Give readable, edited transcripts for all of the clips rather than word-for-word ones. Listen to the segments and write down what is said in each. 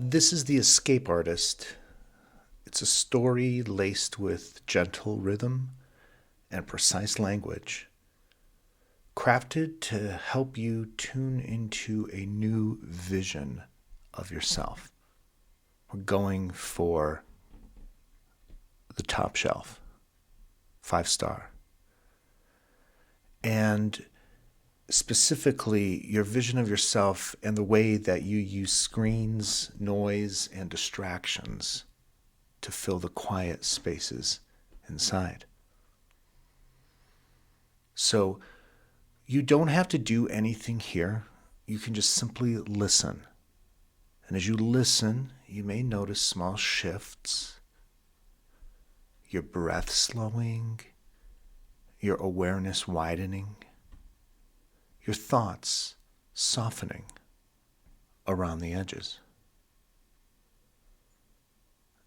This is The Escape Artist. It's a story laced with gentle rhythm and precise language, crafted to help you tune into a new vision of yourself. We're going for the top shelf, 5-star. And specifically, your vision of yourself and the way that you use screens, noise, and distractions to fill the quiet spaces inside. So you don't have to do anything here. You can just simply listen. And as you listen, you may notice small shifts, your breath slowing, your awareness widening, your thoughts softening around the edges.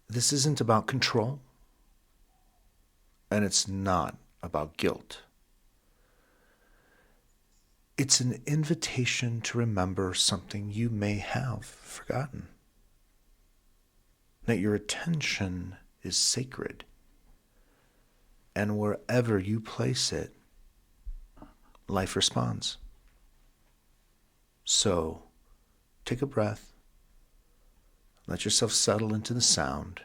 This isn't about control, and it's not about guilt. It's an invitation to remember something you may have forgotten. That your attention is sacred, and wherever you place it, life responds. So, take a breath, let yourself settle into the sound,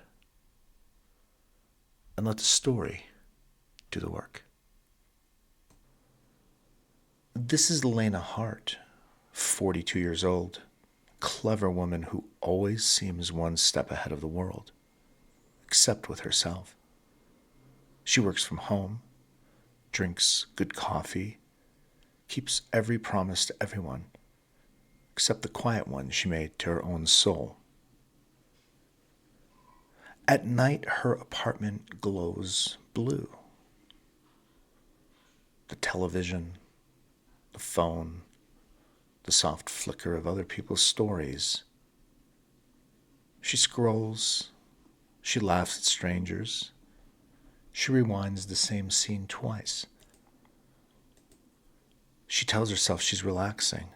and let the story do the work. This is Lena Hart, 42 years old, clever woman who always seems one step ahead of the world, except with herself. She works from home, drinks good coffee, keeps every promise to everyone, except the quiet one she made to her own soul. At night, her apartment glows blue. The television, the phone, the soft flicker of other people's stories. She scrolls, she laughs at strangers, she rewinds the same scene twice. She tells herself she's relaxing,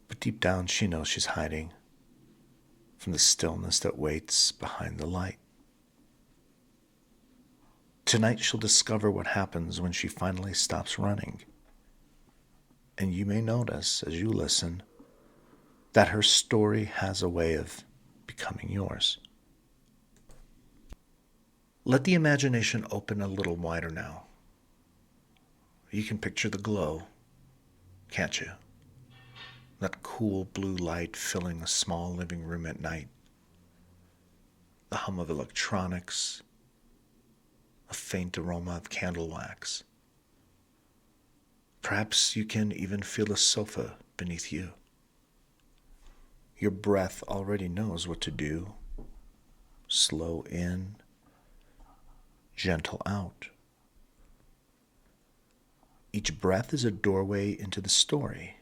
but deep down she knows she's hiding from the stillness that waits behind the light. Tonight she'll discover what happens when she finally stops running. And you may notice, as you listen, that her story has a way of becoming yours. Let the imagination open a little wider now. You can picture the glow, can't you? That cool blue light filling a small living room at night. The hum of electronics, a faint aroma of candle wax. Perhaps you can even feel a sofa beneath you. Your breath already knows what to do. Slow in, gentle out. Each breath is a doorway into the story,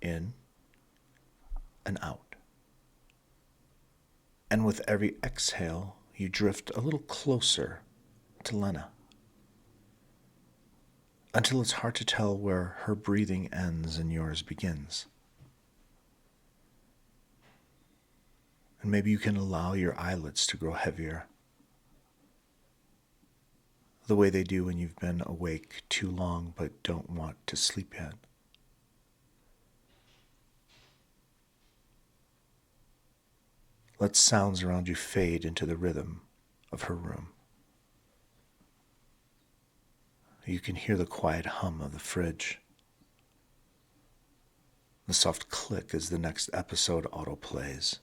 in and out. And with every exhale, you drift a little closer to Lena, until it's hard to tell where her breathing ends and yours begins. And maybe you can allow your eyelids to grow heavier, the way they do when you've been awake too long but don't want to sleep yet. Let sounds around you fade into the rhythm of her room. You can hear the quiet hum of the fridge, the soft click as the next episode autoplays,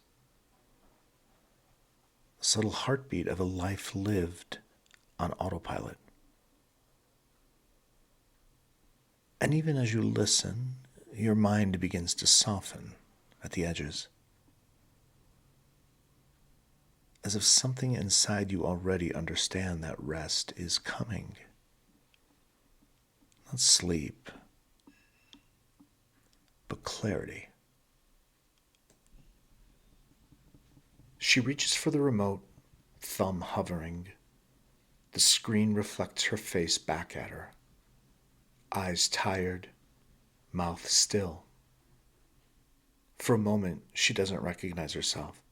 the subtle heartbeat of a life lived on autopilot. And even as you listen, your mind begins to soften at the edges, as if something inside you already understands that rest is coming. Not sleep, but clarity. She reaches for the remote, thumb hovering. The screen reflects her face back at her. Eyes tired, mouth still. For a moment, she doesn't recognize herself.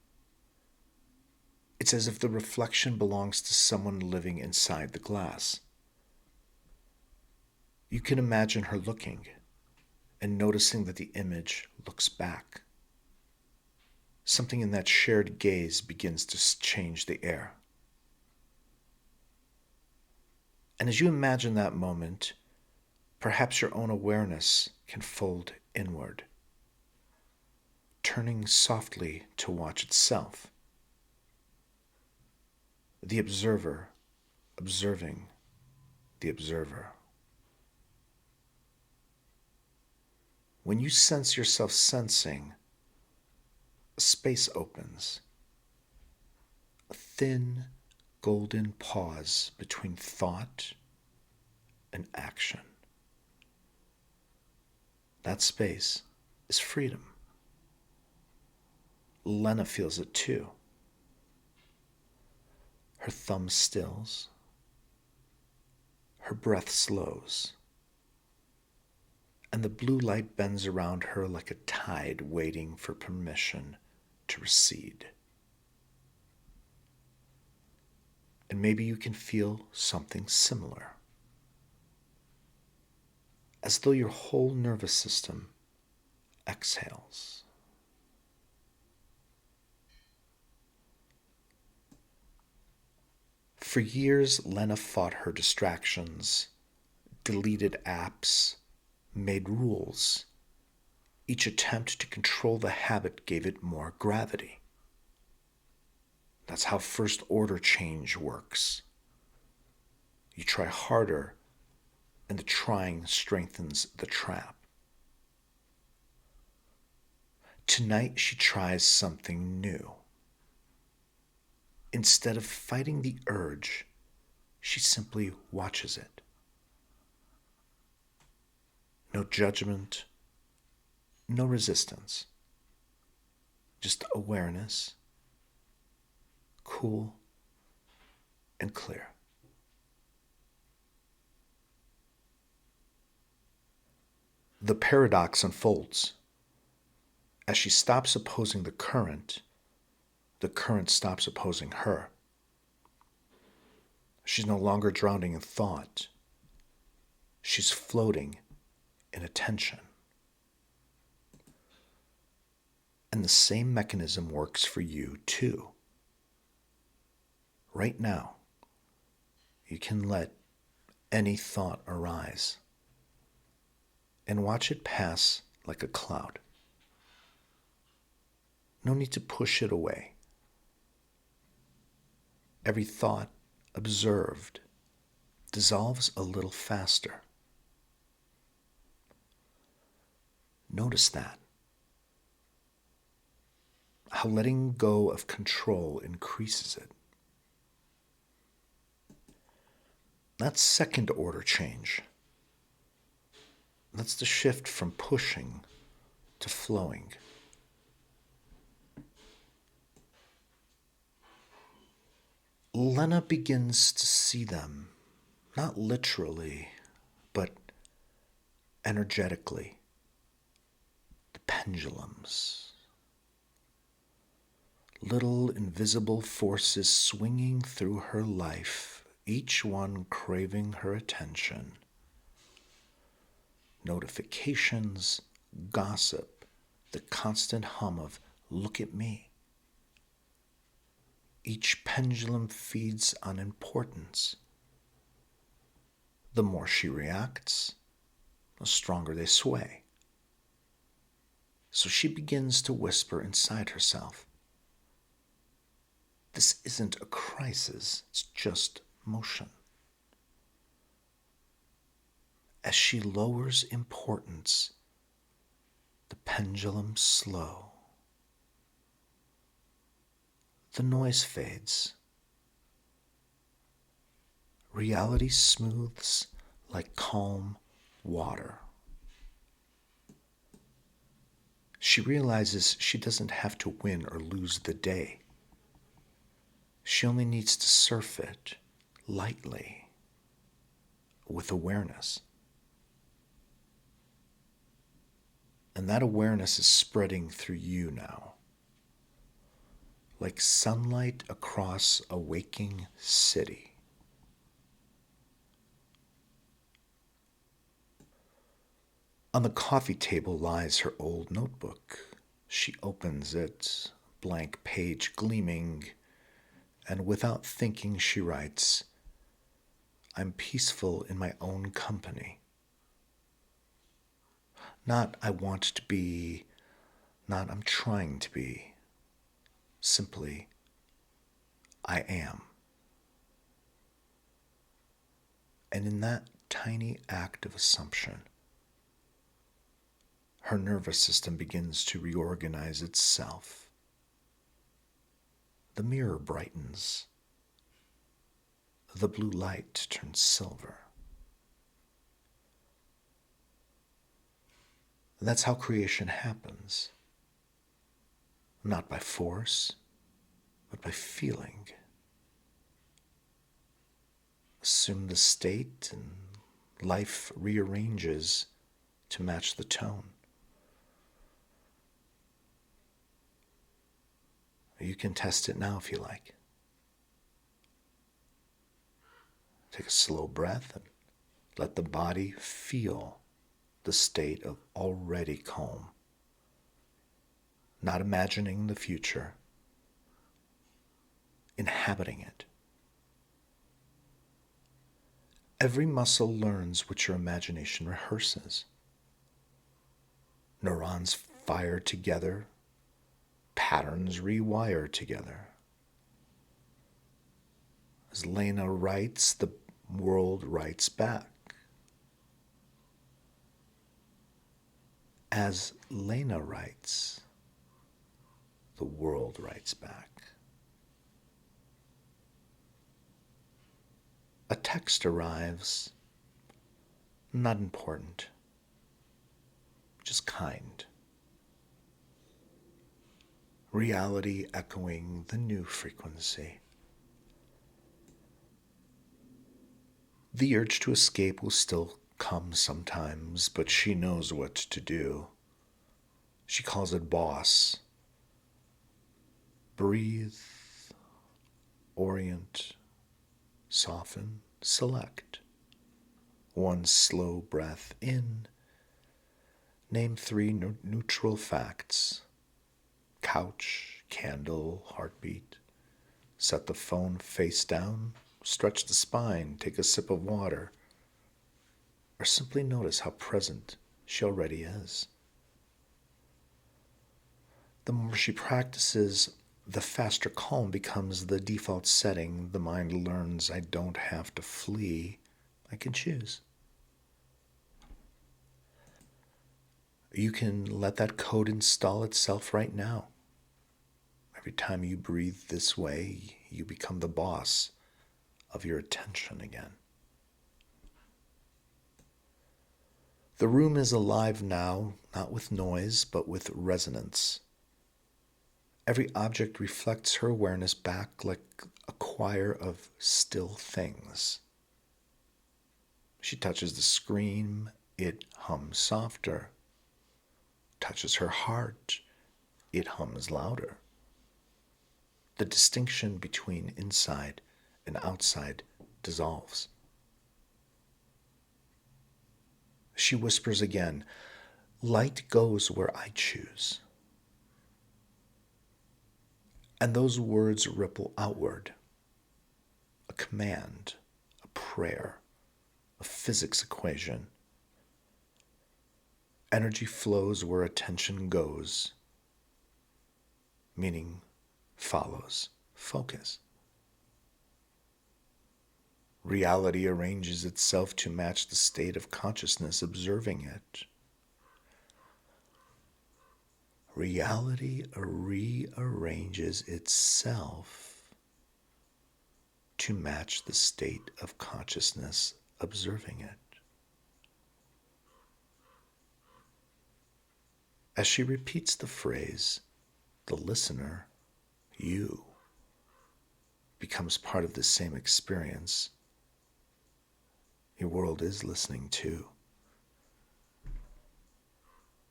It's as if the reflection belongs to someone living inside the glass. You can imagine her looking and noticing that the image looks back. Something in that shared gaze begins to change the air. And as you imagine that moment, perhaps your own awareness can fold inward, turning softly to watch itself. The observer observing the observer. When you sense yourself sensing, a space opens, a thin, golden pause between thought and action. That space is freedom. Lena feels it too. Her thumb stills. Her breath slows. And the blue light bends around her like a tide waiting for permission to recede. And maybe you can feel something similar. As though your whole nervous system exhales. For years, Lena fought her distractions, deleted apps, made rules. Each attempt to control the habit gave it more gravity. That's how first order change works. You try harder, and the trying strengthens the trap. Tonight, she tries something new. Instead of fighting the urge, she simply watches it. No judgment, no resistance, just awareness, cool and clear. The paradox unfolds. As she stops opposing the current stops opposing her. She's no longer drowning in thought. She's floating in attention. And the same mechanism works for you too. Right now, you can let any thought arise and watch it pass like a cloud. No need to push it away. Every thought observed dissolves a little faster. Notice that. How letting go of control increases it. That's second order change. That's the shift from pushing to flowing. Lena begins to see them, not literally, but energetically. The pendulums. Little invisible forces swinging through her life, each one craving her attention. Notifications, gossip, the constant hum of, "Look at me." Each pendulum feeds on importance. The more she reacts, the stronger they sway. So she begins to whisper inside herself, "This isn't a crisis, it's just motion." As she lowers importance, the pendulums slow. The noise fades. Reality smooths like calm water. She realizes she doesn't have to win or lose the day. She only needs to surf it lightly, with awareness. And that awareness is spreading through you now, like sunlight across a waking city. On the coffee table lies her old notebook. She opens it, blank page gleaming, and without thinking she writes, "I'm peaceful in my own company." Not "I want to be," not "I'm trying to be." Simply, "I am." And in that tiny act of assumption, her nervous system begins to reorganize itself. The mirror brightens. The blue light turns silver. And that's how creation happens. Not by force, but by feeling. Assume the state and life rearranges to match the tone. You can test it now if you like. Take a slow breath and let the body feel the state of already calm. Not imagining the future, inhabiting it. Every muscle learns what your imagination rehearses. Neurons fire together, patterns rewire together. As Lena writes, the world writes back. As Lena writes, the world writes back. A text arrives, not important, just kind. Reality echoing the new frequency. The urge to escape will still come sometimes, but she knows what to do. She calls it boss. Breathe, orient, soften, select. One slow breath in. Name 3 neutral facts. Couch, candle, heartbeat. Set the phone face down. Stretch the spine. Take a sip of water. Or simply notice how present she already is. The more she practices, the faster calm becomes the default setting. The mind learns I don't have to flee. I can choose. You can let that code install itself right now. Every time you breathe this way, you become the boss of your attention again. The room is alive now, not with noise, but with resonance. Every object reflects her awareness back like a choir of still things. She touches the screen, it hums softer. Touches her heart, it hums louder. The distinction between inside and outside dissolves. She whispers again, light goes where I choose. And those words ripple outward. A command, a prayer, a physics equation. Energy flows where attention goes. Meaning follows focus. Reality arranges itself to match the state of consciousness observing it. Reality rearranges itself to match the state of consciousness observing it. As she repeats the phrase, the listener, you, becomes part of the same experience. Your world is listening too.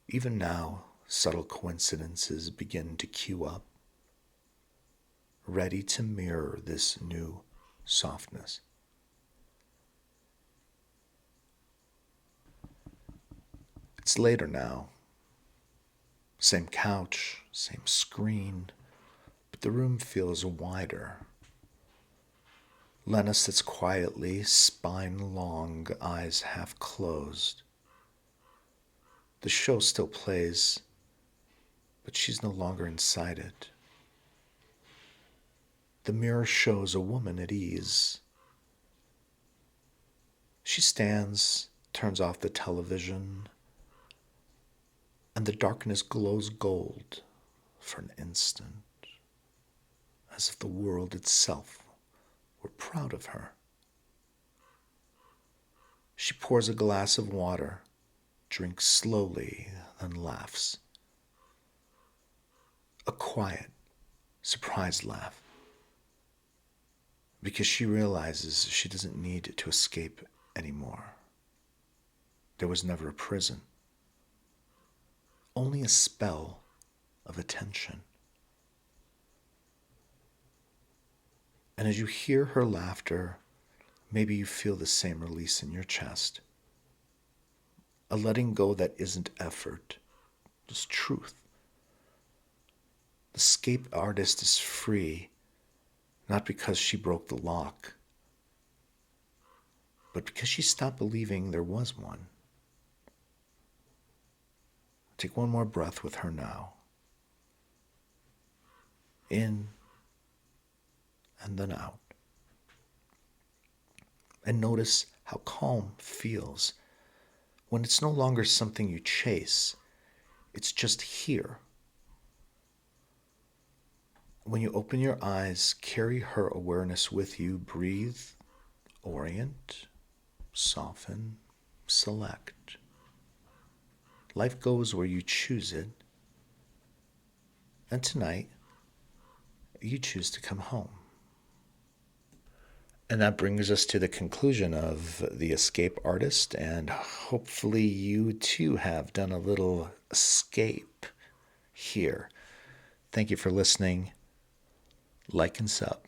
Even now, subtle coincidences begin to queue up, ready to mirror this new softness. It's later now. Same couch, same screen, but the room feels wider. Lena sits quietly, spine long, eyes half closed. The show still plays, but she's no longer inside it. The mirror shows a woman at ease. She stands, turns off the television, and the darkness glows gold for an instant, as if the world itself were proud of her. She pours a glass of water, drinks slowly, then laughs. A quiet, surprised laugh, because she realizes she doesn't need to escape anymore. There was never a prison, only a spell of attention. And as you hear her laughter, maybe you feel the same release in your chest. A letting go that isn't effort, just truth. The escape artist is free, not because she broke the lock, but because she stopped believing there was one. Take one more breath with her now. In and then out. And notice how calm feels when it's no longer something you chase. It's just here. When you open your eyes, carry her awareness with you. Breathe, orient, soften, select. Life goes where you choose it. And tonight, you choose to come home. And that brings us to the conclusion of The Escape Artist, and hopefully you too have done a little escape here. Thank you for listening. Like and sub.